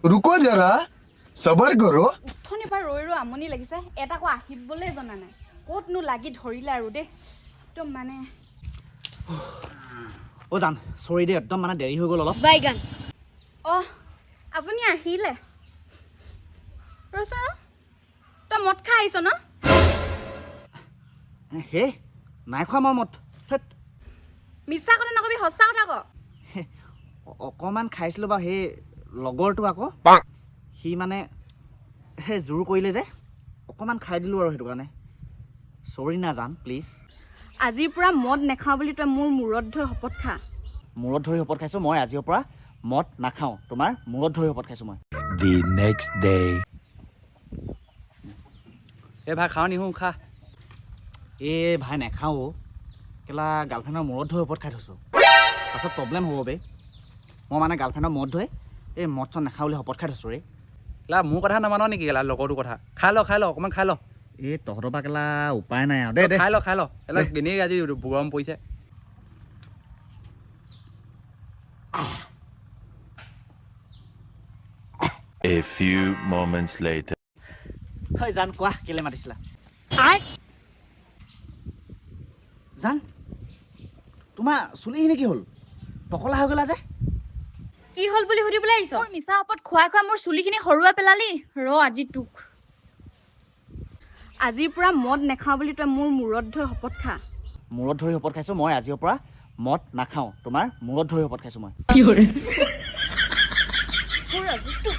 रुको जरा सबर करो উঠনি পৰা ৰৈ ৰৈ আমনি লাগিছে এটাকো আহিবলৈ জনা নাই ক'তনো লাগি ধৰিলে আৰু দেই একদম মানে ও জান সৰি দে একদম মানে দেৰি হৈ গ'ল অলপ বাইগান অহ আপুনি আহিলে ৰচোন তই মদ খাই আহিছ ন হে নাই খোৱা মই মত মিছা কথা নকবি সঁচা কথা ক অকণমান খাইছিলোঁ বাৰু সেই লগৰটো আকৌ সি মানে সেই জোৰ কৰিলে যে অকণমান খাই দিলোঁ আৰু সেইটো কাৰণে চৰি না জান প্লিজ আজিৰ পৰা মদ নেখাওঁ বুলি তই মোৰ মূৰত ধৰি শপত খা মূৰত ধৰি শপত খাইছোঁ মই আজিৰ পৰা মদ নাখাওঁ তোমাৰ মূৰত ধৰি শপত খাইছোঁ মই The next day. এই ভাই খাওঁ নিহো খা এই ভাই নাখাওঁ কেলা গাৰ্লফ্ৰেণ্ডৰ মূৰত ধৰি ওপৰত খাই থৈছোঁ পাছত প্ৰব্লেম হ'ব বে মই মানে গাৰ্লফ্ৰেণ্ডৰ মূৰত ধৰি এই মদ চদ নাখাওঁ বুলি শপত খাই থৈছোঁ ৰে কেলা মোৰ কথা নামানো নেকি কেলা লগৰটোৰ কথা খাই ল অকণমান খাই ল এই তহঁতৰ পৰা কেলা উপায় নাই আৰু দে খাই ল কেলা এনেই আজি গৰম পৰিছে A few moments later. হয় জান কোৱা কেলে মাতিছিলা জান তোমাৰ চুলিখিনি কি হ'ল টকলা হৈ গ'লা যে কি হ'ল বুলি সুধিবলৈ আহিছ মোৰ মিছা শপত খুৱাই খুৱাই মোৰ চুলিখিনি সৰুৱাই পেলালি আজি তোক আজিৰ পৰা মদ নেখাওঁ বুলি তই মোৰ মূৰত ধৰি শপত খা মূৰত ধৰি শপত খাইছোঁ মই আজিৰ পৰা মদ নাখাওঁ তোমাৰ মূৰত ধৰি শপত খাইছোঁ মই মোৰ আজি তোক